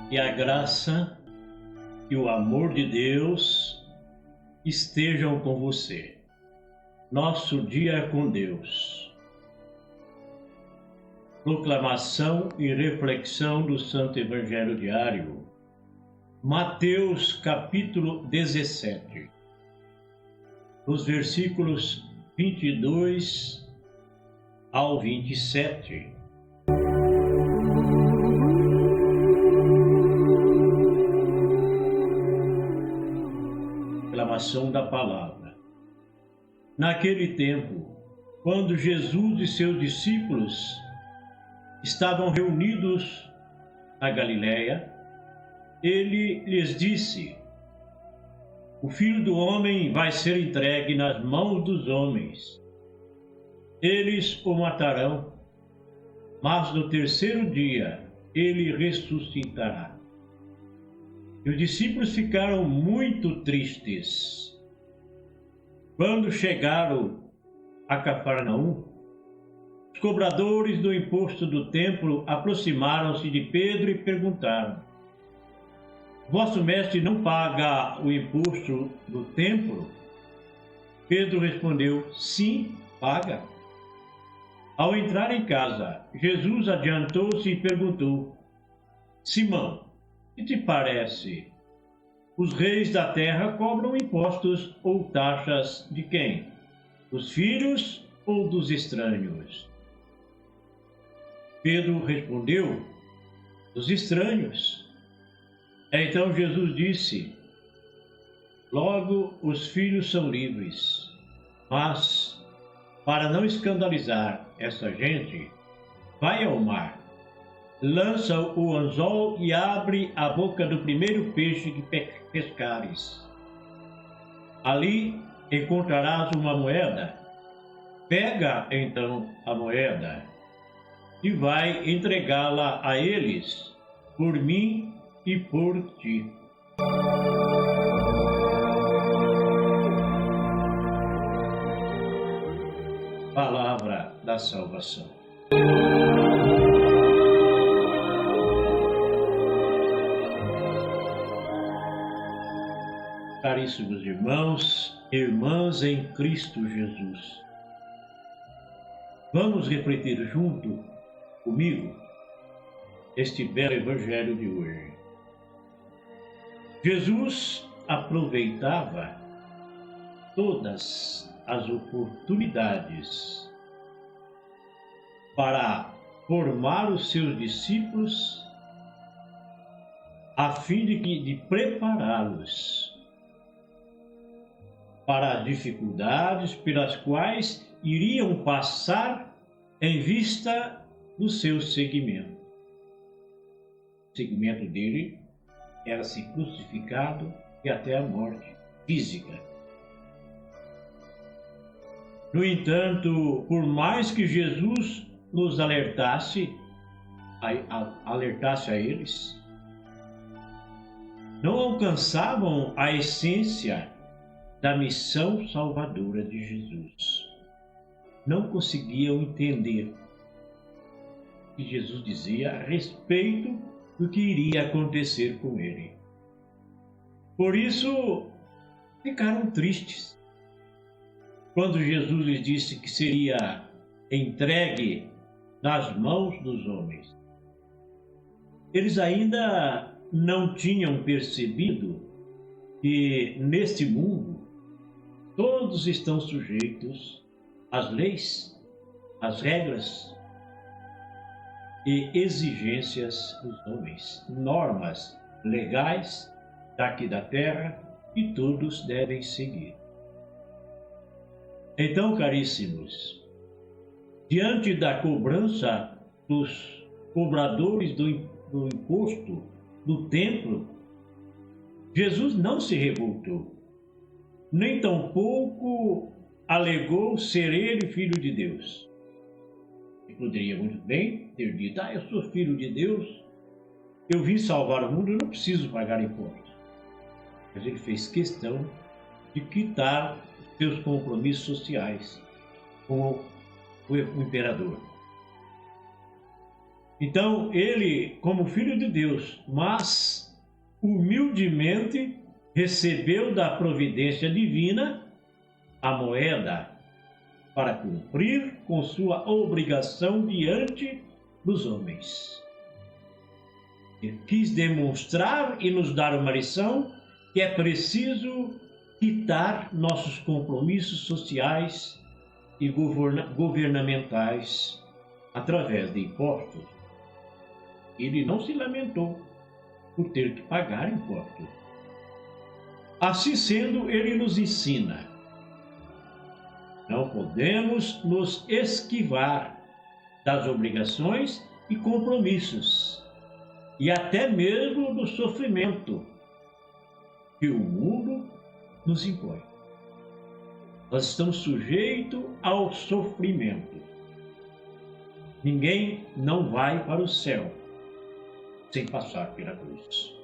Que a graça e o amor de Deus estejam com você. Nosso dia com Deus. Proclamação e reflexão do Santo Evangelho Diário. Mateus capítulo 17. Nos versículos 22 ao 27. Proclamação da palavra. Naquele tempo, quando Jesus e seus discípulos estavam reunidos na Galiléia, ele lhes disse: O Filho do Homem vai ser entregue nas mãos dos homens. Eles o matarão, mas no terceiro dia ele ressuscitará. E os discípulos ficaram muito tristes. Quando chegaram a Cafarnaum, os cobradores do imposto do templo aproximaram-se de Pedro e perguntaram: Vosso mestre não paga o imposto do templo? Pedro respondeu: Sim, paga. Ao entrar em casa, Jesus adiantou-se e perguntou: Simão, que te parece? Os reis da terra cobram impostos ou taxas de quem? Dos filhos ou dos estranhos? Pedro respondeu: Dos estranhos. Então Jesus disse: Logo os filhos são livres, mas, para não escandalizar essa gente, vai ao mar, lança o anzol e abre a boca do primeiro peixe que pescares. Ali encontrarás uma moeda. Pega então a moeda e vai entregá-la a eles, por mim e por ti. Palavra da salvação. Caríssimos irmãos e irmãs em Cristo Jesus, vamos refletir junto comigo este belo Evangelho de hoje. Jesus aproveitava todas as oportunidades para formar os seus discípulos a fim de prepará-los para as dificuldades pelas quais iriam passar em vista do seu seguimento. O seguimento dele era ser crucificado e até a morte física. No entanto, por mais que Jesus nos alertasse a eles, não alcançavam a essência da missão salvadora de Jesus. Não conseguiam entender o que Jesus dizia a respeito do que iria acontecer com ele. Por isso, ficaram tristes quando Jesus lhes disse que seria entregue nas mãos dos homens. Eles ainda não tinham percebido que neste mundo todos estão sujeitos às leis, às regras e exigências dos homens, normas legais daqui da terra que todos devem seguir. Então, caríssimos, diante da cobrança dos cobradores do imposto do templo, Jesus não se revoltou, nem tampouco alegou ser ele filho de Deus. Ele poderia muito bem ter dito: eu sou filho de Deus, eu vim salvar o mundo, eu não preciso pagar imposto. Mas ele fez questão de quitar seus compromissos sociais com o imperador. Então, ele, como filho de Deus, mas humildemente recebeu da providência divina a moeda para cumprir com sua obrigação diante dos homens. Ele quis demonstrar e nos dar uma lição que é preciso quitar nossos compromissos sociais e governamentais através de impostos. Ele não se lamentou por ter que pagar impostos. Assim sendo, ele nos ensina: não podemos nos esquivar das obrigações e compromissos, e até mesmo do sofrimento que o mundo nos impõe. Nós estamos sujeitos ao sofrimento. Ninguém não vai para o céu sem passar pela cruz.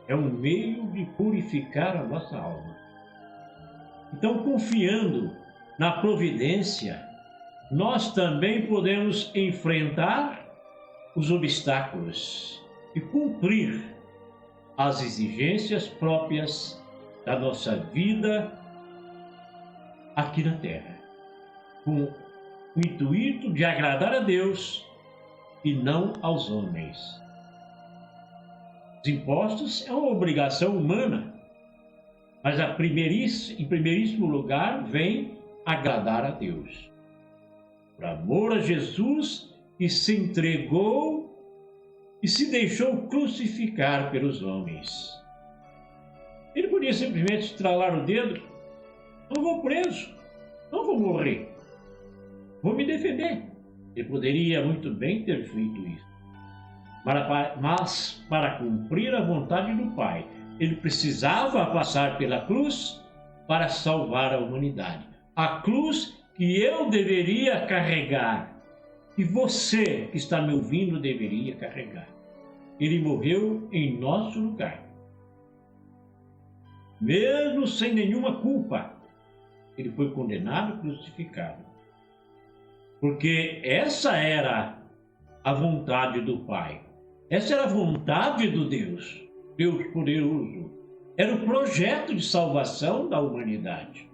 É um meio de purificar a nossa alma. Então, confiando na providência, nós também podemos enfrentar os obstáculos e cumprir as exigências próprias da nossa vida aqui na Terra, com o intuito de agradar a Deus e não aos homens. Os impostos é uma obrigação humana, mas em primeiríssimo lugar vem agradar a Deus. Por amor a Jesus, que se entregou e se deixou crucificar pelos homens. Ele podia simplesmente estralar o dedo: não vou preso, não vou morrer, vou me defender. Ele poderia muito bem ter feito isso. Mas para cumprir a vontade do Pai, ele precisava passar pela cruz para salvar a humanidade. A cruz que eu deveria carregar, e você que está me ouvindo deveria carregar. Ele morreu em nosso lugar. Mesmo sem nenhuma culpa, ele foi condenado e crucificado. Porque essa era a vontade do Pai. Essa era a vontade do Deus poderoso. Era o projeto de salvação da humanidade.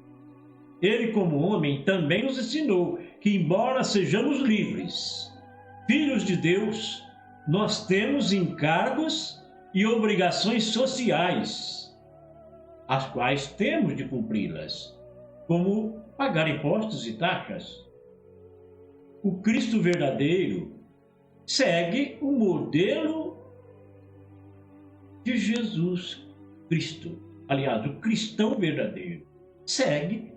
Ele, como homem, também nos ensinou que, embora sejamos livres, filhos de Deus, nós temos encargos e obrigações sociais, as quais temos de cumpri-las, como pagar impostos e taxas. O Cristo verdadeiro segue o modelo de Jesus Cristo. Aliás, o cristão verdadeiro segue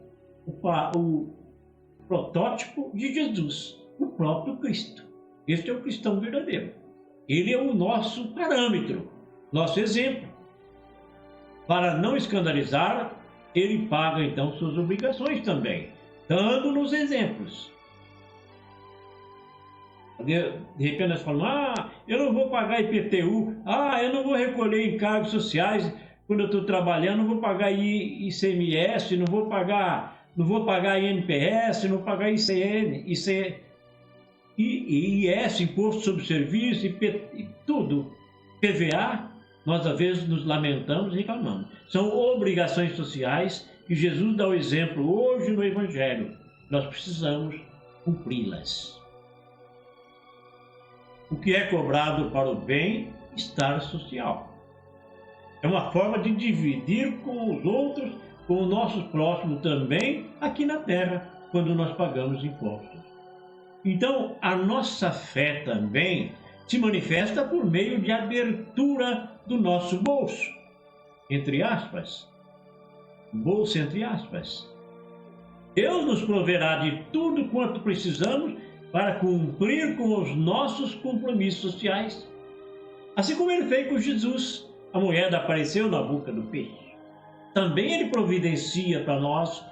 o protótipo de Jesus, o próprio Cristo. Este é o cristão verdadeiro. Ele é o nosso parâmetro, nosso exemplo. Para não escandalizar, ele paga então suas obrigações também, dando-nos exemplos. De repente nós falamos: eu não vou pagar IPTU, eu não vou recolher encargos sociais quando eu estou trabalhando, não vou pagar ICMS, não vou pagar INPS, não vou pagar ICN, IS, Imposto sobre Serviço, e tudo, PVA. Nós às vezes nos lamentamos e reclamamos. São obrigações sociais que Jesus dá o exemplo hoje no Evangelho. Nós precisamos cumpri-las. O que é cobrado para o bem-estar social. É uma forma de dividir com os outros, com o nosso próximo também, aqui na Terra, quando nós pagamos impostos. Então, a nossa fé também se manifesta por meio de abertura do nosso bolso, entre aspas. Bolso entre aspas. Deus nos proverá de tudo quanto precisamos para cumprir com os nossos compromissos sociais. Assim como ele fez com Jesus. A moeda apareceu na boca do peixe. Também ele providencia para nós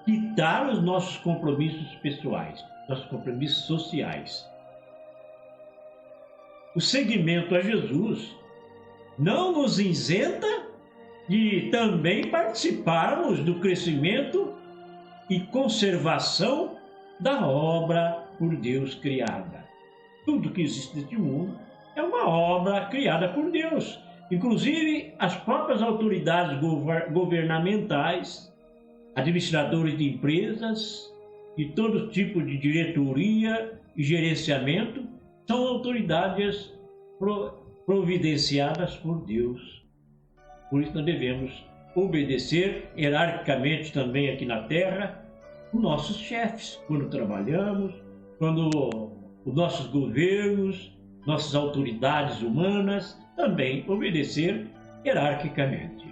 quitar os nossos compromissos pessoais, nossos compromissos sociais. O seguimento a Jesus não nos isenta de também participarmos do crescimento e conservação da obra por Deus criada. Tudo que existe neste mundo é uma obra criada por Deus. Inclusive, as próprias autoridades governamentais, administradores de empresas e todo tipo de diretoria e gerenciamento são autoridades providenciadas por Deus. Por isso nós devemos obedecer hierarquicamente também aqui na terra os nossos chefes, quando trabalhamos, quando os nossos governos, nossas autoridades humanas, também obedecer hierarquicamente.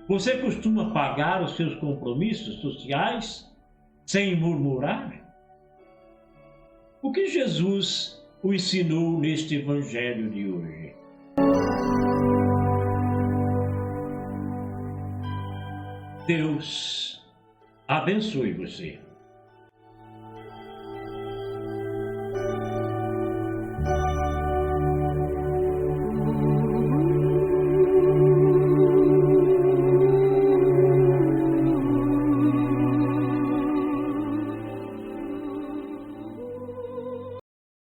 Você costuma pagar os seus compromissos sociais sem murmurar? O que Jesus o ensinou neste evangelho de hoje? Deus abençoe você.